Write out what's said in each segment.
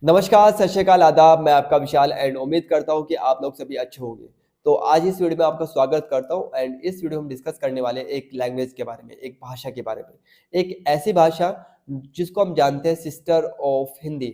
नमस्कार, सत श्री अकाल, आदाब। मैं आपका विशाल एंड उम्मीद करता हूँ कि आप लोग सभी अच्छे होंगे। तो आज इस वीडियो में आपका स्वागत करता हूँ एंड इस वीडियो में हम डिस्कस करने वाले हैं एक लैंग्वेज के बारे में, एक भाषा के बारे में। एक ऐसी भाषा जिसको हम जानते हैं सिस्टर ऑफ हिंदी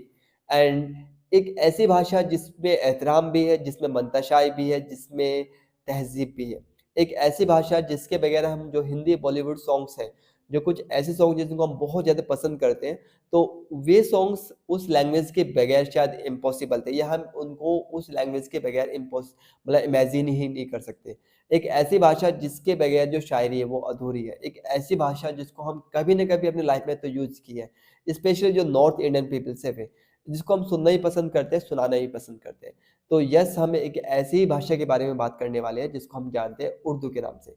एंड एक ऐसी भाषा जिसमें एहतराम भी है, जिसमें मंतशाई भी है, जिसमें तहज़ीब भी है। एक ऐसी भाषा जिसके बगैर हम जो हिंदी बॉलीवुड सॉन्ग्स हैं, जो कुछ ऐसे सॉन्ग जिनको हम बहुत ज़्यादा पसंद करते हैं, तो वे सॉन्ग्स उस लैंग्वेज के बगैर शायद इम्पॉसिबल थे या हम उनको उस लैंग्वेज के बगैर मतलब इमेजिन ही नहीं कर सकते। एक ऐसी भाषा जिसके बगैर जो शायरी है वो अधूरी है। एक ऐसी भाषा जिसको हम कभी न कभी अपनी लाइफ में तो यूज़ की है, स्पेशली जो नॉर्थ इंडियन पीपल्स है, जिसको हम सुनना ही पसंद करते हैं, सुनाना ही पसंद करते हैं। तो यस, हम एक ऐसी भाषा के बारे में बात करने वाले हैं जिसको हम जानते हैं उर्दू के नाम से।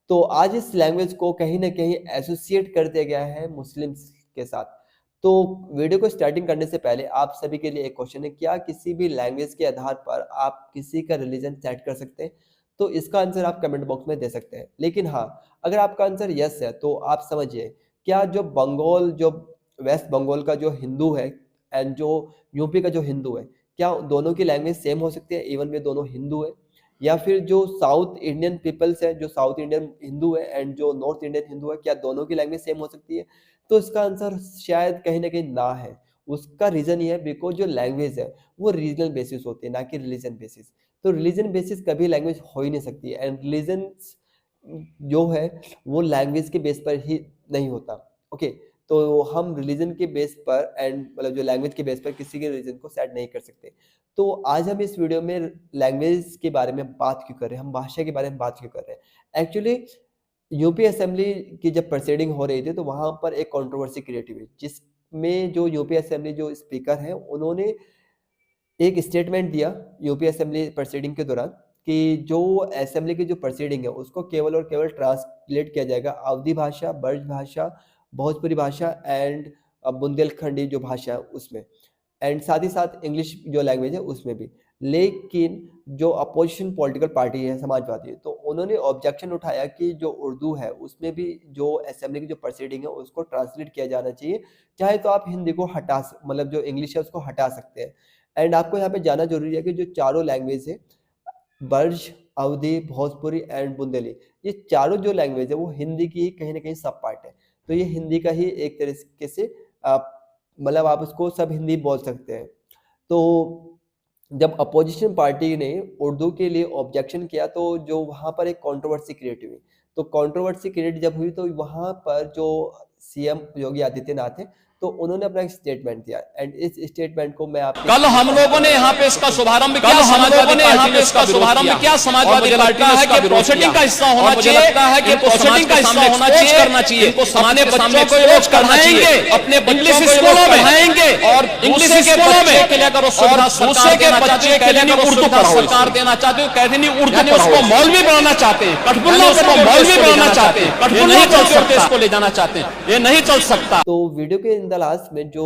तो आज इस लैंग्वेज को कहीं न कहीं एसोसिएट कर दिया गया है मुस्लिम्स के साथ। तो वीडियो को स्टार्टिंग करने से पहले आप सभी के लिए एक क्वेश्चन है, क्या किसी भी लैंग्वेज के आधार पर आप किसी का रिलीजन सेट कर सकते हैं? तो इसका आंसर आप कमेंट बॉक्स में दे सकते हैं। लेकिन हाँ, अगर आपका आंसर यस है तो आप समझिए, क्या जो वेस्ट बंगाल का जो हिंदू है एंड जो यूपी का जो हिंदू है, क्या दोनों की लैंग्वेज सेम हो सकती है इवन वे दोनों हिंदू हैं? या फिर जो साउथ इंडियन पीपल्स है, जो साउथ इंडियन हिंदू है एंड जो नॉर्थ इंडियन हिंदू है, क्या दोनों की लैंग्वेज सेम हो सकती है? तो इसका आंसर शायद कहीं न कहीं ना है। उसका रीज़न ये है बिकॉज़ जो लैंग्वेज है, वो रीजनल बेसिस होती है, ना कि रिलीजन बेसिस। तो रिलीजन बेसिस कभी लैंग्वेज हो ही नहीं सकती है एंड रिलीजन्स जो है, वो लैंग्वेज के बेस पर ही नहीं होता। ओके, तो हम रिलीजन के बेस पर एंड मतलब जो लैंग्वेज के बेस पर किसी के रिलीजन को सेट नहीं कर सकते। तो आज हम इस वीडियो में लैंग्वेज के बारे में बात क्यों कर रहे हैं, हम भाषा के बारे में बात क्यों कर रहे हैं? एक्चुअली यूपी असेंबली की जब प्रोसीडिंग हो रही थी तो वहाँ पर एक कंट्रोवर्सी क्रिएट हुई, जिसमें जो यूपी असेंबली जो स्पीकर हैं, उन्होंने एक स्टेटमेंट दिया यूपी असेंबली प्रोसीडिंग के दौरान कि जो असेंबली की जो प्रोसीडिंग है उसको केवल और केवल ट्रांसलेट किया जाएगा अवधी भाषा, ब्रज भाषा, भोजपुरी भाषा एंड बुंदेलखंडी जो भाषा है उसमें। एंड साथ ही साथ इंग्लिश जो लैंग्वेज है उसमें भी। लेकिन जो अपोजिशन पॉलिटिकल पार्टी है समाजवादी, तो उन्होंने ऑब्जेक्शन उठाया कि जो उर्दू है उसमें भी जो असेंबली की जो प्रोसीडिंग है उसको ट्रांसलेट किया जाना चाहिए। चाहे तो आप हिंदी को मतलब जो इंग्लिश है उसको हटा सकते हैं। एंड आपको यहाँ पे जानना ज़रूरी है कि जो चारों लैंग्वेज है, ब्रज, अवधी, भोजपुरी एंड बुंदेली, ये चारों जो लैंग्वेज है वो हिंदी की ही कहीं न कहीं सब पार्ट है। तो ये हिंदी का ही एक तरीके से मतलब आप उसको सब हिंदी बोल सकते हैं। तो जब अपोजिशन पार्टी ने उर्दू के लिए ऑब्जेक्शन किया तो जो वहाँ पर एक कंट्रोवर्सी क्रिएट हुई। तो कंट्रोवर्सी क्रिएट जब हुई तो वहाँ पर जो सीएम योगी आदित्यनाथ हैं, तो उन्होंने अपना एक स्टेटमेंट दिया एंड इस स्टेटमेंट को मैं आपके कल हम लोगों ने यहाँ पे इसका शुभारंभ किया, समाजवादी पार्टी ने इसका शुभारंभ किया। समाजवादी पार्टी ने इसका प्रोसेडिंग का हिस्सा होना चाहिए। मुझे लगता है कि प्रोसेडिंग का हिस्सा होना चाहिए, करना चाहिए। इनको समाने बच्चों को रोज पढ़ाएंगे, अपने इंग्लिश स्कूलों में पढ़ाएंगे और इंग्लिश के बच्चे के लिए अगर दूसरे के बच्चे के लिए उर्दू सरकार देना चाहते हो, कहते नहीं उर्दू उसको मौलवी बनाना चाहते हैं, कठपुतला उसको मौलवी बनाना चाहते हैं, कठपुतला चल सकते इसको ले जाना चाहते हैं, ये नहीं चल सकता। तो वीडियो के इन द लास्ट में जो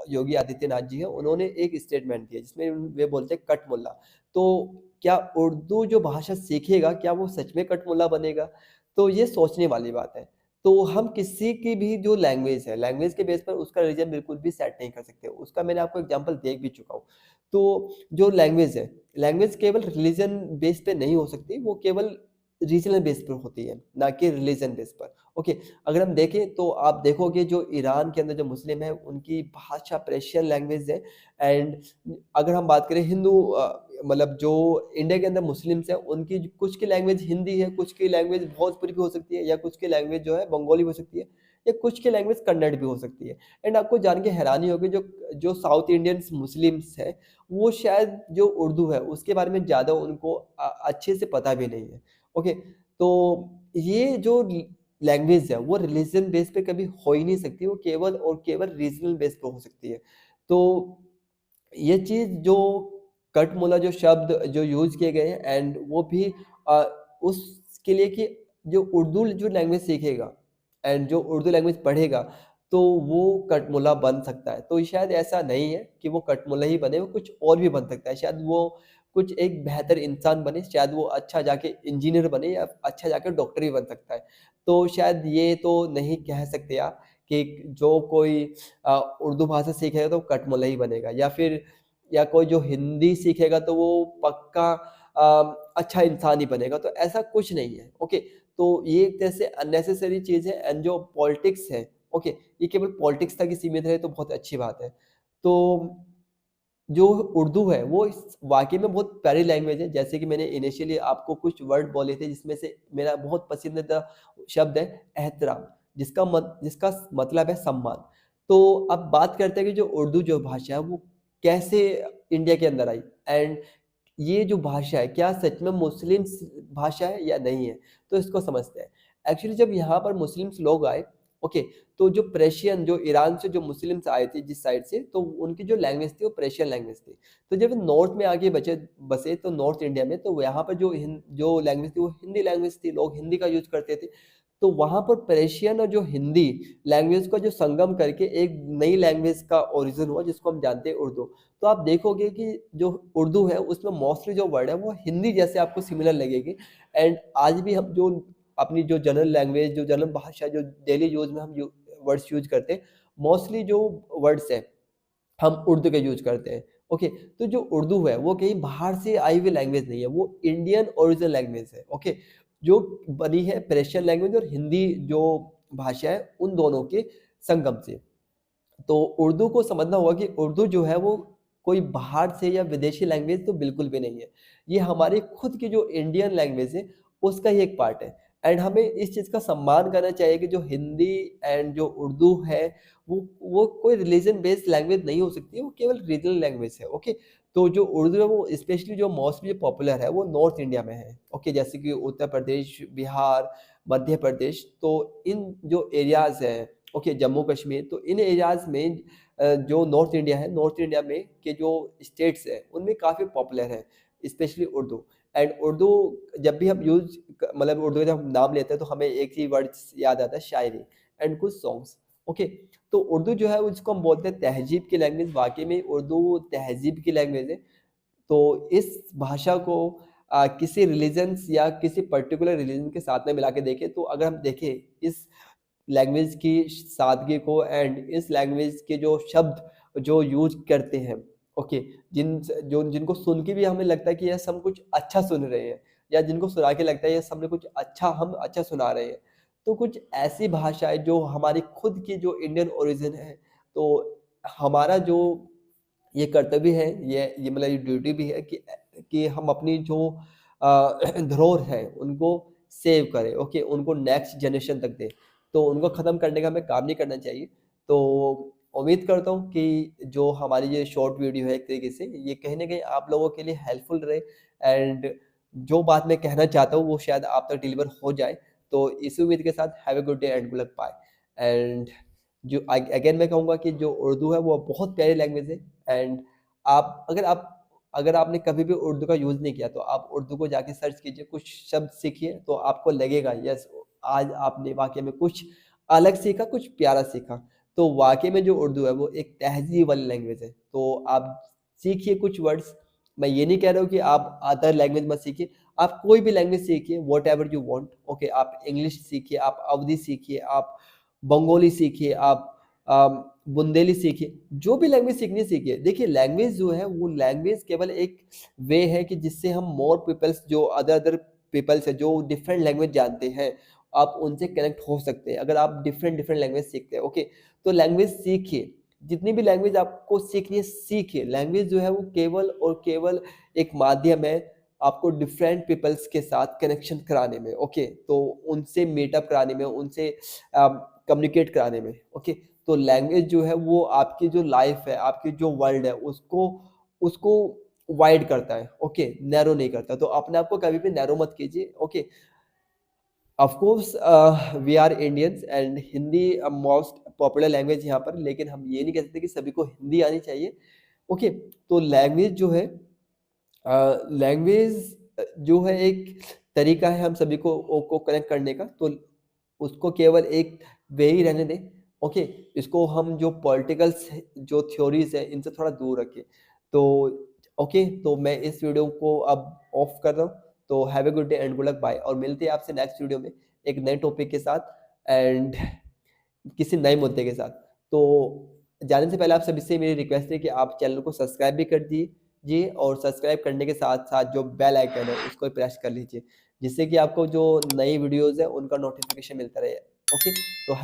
योगी आदित्यनाथ जी हैं, उन्होंने एक स्टेटमेंट दिया जिसमें वे बोलते हैं कट मुल्ला। तो क्या उर्दू जो भाषा सीखेगा, क्या वो सच में कट मुल्ला बनेगा? तो ये सोचने वाली बात है। तो हम किसी की भी जो लैंग्वेज है, लैंग्वेज के बेस पर उसका रीजन बिल्कुल भी सेट नहीं कर सकते। उसका मैंने आपको एग्जांपल दे भी चुका हूँ। तो जो लैंग्वेज है, लैंग्वेज केवल रिलीजन बेस पे नहीं हो सकती, वो केवल रीजनल बेस पर होती है, ना कि रिलीजन बेस पर। ओके, अगर हम देखें तो आप देखोगे जो ईरान के अंदर जो मुस्लिम है उनकी भाषा पर्शियन लैंग्वेज है एंड अगर हम बात करें मतलब जो इंडिया के अंदर मुस्लिम्स हैं उनकी कुछ की लैंग्वेज हिंदी है, कुछ की लैंग्वेज भोजपुरी भी हो सकती है या कुछ की लैंग्वेज जो है बंगाली हो सकती है या कुछ की लैंग्वेज कन्नड़ भी हो सकती है। एंड आपको जान के हैरानी होगी जो जो साउथ इंडियंस मुस्लिम्स है, वो शायद जो उर्दू है उसके बारे में ज़्यादा उनको अच्छे से पता भी नहीं है। ओके, तो ये जो लैंग्वेज है वो रिलीजन बेस पे कभी हो ही नहीं सकती, वो केवल और केवल रीजनल बेस पे हो सकती है। तो ये चीज़ जो कठमुला जो शब्द जो यूज़ किए गए हैं एंड वो भी अ, उसके लिए कि जो उर्दू जो लैंग्वेज सीखेगा एंड जो उर्दू लैंग्वेज पढ़ेगा तो वो कठमुला बन सकता है। तो शायद ऐसा नहीं है कि वो कठमुला ही बने, वो कुछ और भी बन सकता है। शायद वो कुछ एक बेहतर इंसान बने, शायद वो अच्छा जाके इंजीनियर बने या अच्छा जाके डॉक्टर भी बन सकता है। तो शायद ये तो नहीं कह सकते आप कि जो कोई उर्दू भाषा सीखेगा तो कठमुल्ला ही बनेगा, या कोई जो हिंदी सीखेगा तो वो पक्का अच्छा इंसान ही बनेगा। तो ऐसा कुछ नहीं है। ओके, तो ये एक तरह से अननेसेसरी चीज़ है। एंड जो पॉलिटिक्स है, ओके, ये केवल पॉलिटिक्स तक ही सीमित रहे तो बहुत अच्छी बात है। तो जो उर्दू है वो वाकई में बहुत प्यारी लैंग्वेज है। जैसे कि मैंने इनिशियली आपको कुछ वर्ड बोले थे, जिसमें से मेरा बहुत पसंदीदा शब्द है एहतराम, जिसका मतलब है सम्मान। तो अब बात करते हैं कि जो उर्दू जो भाषा है वो कैसे इंडिया के अंदर आई, एंड ये जो भाषा है क्या सच में मुस्लिम भाषा है या नहीं है। तो इसको समझते हैं। एक्चुअली जब यहाँ पर मुस्लिम्स लोग आए, ओके, तो जो पर्शियन, जो ईरान से जो मुस्लिम्स आए थे जिस साइड से, तो उनकी जो लैंग्वेज थी वो पर्शियन लैंग्वेज थी। तो जब नॉर्थ में आगे बसे तो नॉर्थ इंडिया में, तो यहाँ पर जो लैंग्वेज थी वो हिंदी लैंग्वेज थी, लोग हिंदी का यूज करते थे। तो वहाँ पर पर्शियन और जो हिंदी लैंग्वेज का जो संगम करके एक नई लैंग्वेज का ओरिजिन हुआ, जिसको हम जानते हैं उर्दू। तो आप देखोगे कि जो उर्दू है उसमें मोस्टली जो वर्ड है वो हिंदी जैसे आपको सिमिलर लगेगी। एंड आज भी हम जो अपनी जो जनरल लैंग्वेज, जो जनरल भाषा, जो डेली यूज में हम वर्ड्स यूज करते हैं, मोस्टली जो वर्ड्स है हम उर्दू का यूज करते हैं। ओके, तो जो उर्दू है वो कहीं बाहर से आई हुई लैंग्वेज नहीं है, वो इंडियन ओरिजिनल लैंग्वेज है। ओके, जो बनी है पर्शियन लैंग्वेज और हिंदी जो भाषा है उन दोनों के संगम से। तो उर्दू को समझना होगा कि उर्दू जो है वो कोई बाहर से या विदेशी लैंग्वेज तो बिल्कुल भी नहीं है। ये हमारी खुद की जो इंडियन लैंग्वेज है उसका ही एक पार्ट है। एंड हमें इस चीज़ का सम्मान करना चाहिए कि जो हिंदी एंड जो उर्दू है वो कोई रिलीजन बेस्ड लैंग्वेज नहीं हो सकती है, वो केवल रीजनल लैंग्वेज है। ओके, तो जो उर्दू है वो स्पेशली जो मोस्टली पॉपुलर है वो नॉर्थ इंडिया में है। ओके, जैसे कि उत्तर प्रदेश, बिहार, मध्य प्रदेश, तो इन जो एरियाज़ हैं, ओके, जम्मू कश्मीर, तो इन एरियाज़ में जो नॉर्थ इंडिया है, नॉर्थ इंडिया में के जो स्टेट्स हैं उनमें काफ़ी पॉपुलर है स्पेशली उर्दू। एंड उर्दू जब भी हम मतलब उर्दू का जब हम नाम लेते हैं तो हमें एक ही वर्ड याद आता है, शायरी एंड कुछ सॉन्ग्स। ओके, तो उर्दू जो है उसको हम बोलते हैं तहजीब की लैंग्वेज। वाकई में उर्दू तहजीब की लैंग्वेज है। तो इस भाषा को किसी रिलीजन्स या किसी पर्टिकुलर रिलीजन के साथ में मिला के देखें, तो अगर हम देखें इस लैंग्वेज की सादगी को एंड इस लैंग्वेज के जो शब्द जो यूज करते हैं, ओके, जिनको सुन के भी हमें लगता है कि यस हम कुछ अच्छा सुन रहे हैं, या जिनको सुना के लगता है यस हमने कुछ अच्छा, हम अच्छा सुना रहे हैं। तो कुछ ऐसी भाषाएं जो हमारी खुद की जो इंडियन ओरिजिन है, तो हमारा जो ये कर्तव्य है, ये मतलब ये ड्यूटी भी है कि हम अपनी जो धरोहर है उनको सेव करें। ओके, उनको नेक्स्ट जनरेशन तक दें। तो उनको ख़त्म करने का हमें काम नहीं करना चाहिए। तो उम्मीद करता हूँ कि जो हमारी ये शॉर्ट वीडियो है एक तरीके से ये कहीं न कहीं आप लोगों के लिए हेल्पफुल रहे, एंड जो बात मैं कहना चाहता हूँ वो शायद आप तक डिलीवर हो जाए। तो इसी उम्मीद के साथ have a good day and good luck, bye. And जो अगेन मैं कहूँगा कि जो उर्दू है वो बहुत प्यारी लैंग्वेज है। एंड अगर आपने कभी भी उर्दू का यूज़ नहीं किया तो आप उर्दू को जाके सर्च कीजिए, कुछ शब्द सीखिए, तो आपको लगेगा यस आज आपने वाक़ई में कुछ अलग सीखा, कुछ प्यारा सीखा। तो वाक़ई में जो उर्दू है वो एक तहज़ीब वाली लैंग्वेज है। तो आप सीखिए कुछ वर्ड्स। मैं ये नहीं कह रहा हूँ कि आप अदर लैंग्वेज मत सीखिए, आप कोई भी लैंग्वेज सीखिए, व्हाटएवर यू वांट। ओके, आप इंग्लिश सीखिए, आप अवधी सीखिए, आप बंगाली सीखिए, आप बुंदेली सीखिए, जो भी लैंग्वेज सीखनी है सीखिए। देखिए लैंग्वेज जो है वो लैंग्वेज केवल एक वे है कि जिससे हम मोर पीपल्स, जो अदर पीपल्स है जो डिफरेंट लैंग्वेज जानते हैं, आप उनसे कनेक्ट हो सकते हैं अगर आप डिफरेंट लैंग्वेज सीखते हैं। ओके, तो लैंग्वेज सीखिए, जितनी भी लैंग्वेज आपको सीखनी है सीखिए। लैंग्वेज जो है वो केवल और केवल एक माध्यम है आपको डिफरेंट पीपल्स के साथ कनेक्शन कराने में। ओके, तो उनसे मीटअप कराने में, उनसे कम्युनिकेट कराने में। ओके, तो लैंग्वेज जो है वो आपकी जो लाइफ है, आपकी जो वर्ल्ड है उसको उसको वाइड करता है। ओके, नैरो नहीं करता। तो अपने आप को कभी भी नैरो मत कीजिए। Okay, of course we are Indians and Hindi most popular language यहाँ पर, लेकिन हम ये नहीं कह सकते कि सभी को हिंदी आनी चाहिए। ओके, तो लैंग्वेज जो है लैंग्वेज जो है एक तरीका है हम सभी को कनेक्ट करने का। तो उसको केवल एक वे ही रहने दें। ओके, इसको हम जो पॉलिटिकल्स जो थ्योरीज है इनसे थोड़ा दूर रखें। तो ओके, तो मैं इस वीडियो को अब ऑफ कर रहा हूँ। तो have a good day and good luck, bye. और मिलते हैं आपसे नेक्स्ट वीडियो में एक नए टॉपिक के साथ। एंड किसी नए मुद्दे के साथ। तो जाने से पहले आप सभी से मेरी रिक्वेस्ट है कि आप चैनल को सब्सक्राइब भी कर दीजिए और सब्सक्राइब करने के साथ-साथ जो बेल आइकन है उसको प्रेस कर लीजिए, जिससे कि आपको जो नई वीडियोज़ है उनका नोटिफ़िकेशन मिलता रहे। ओके, तो हैव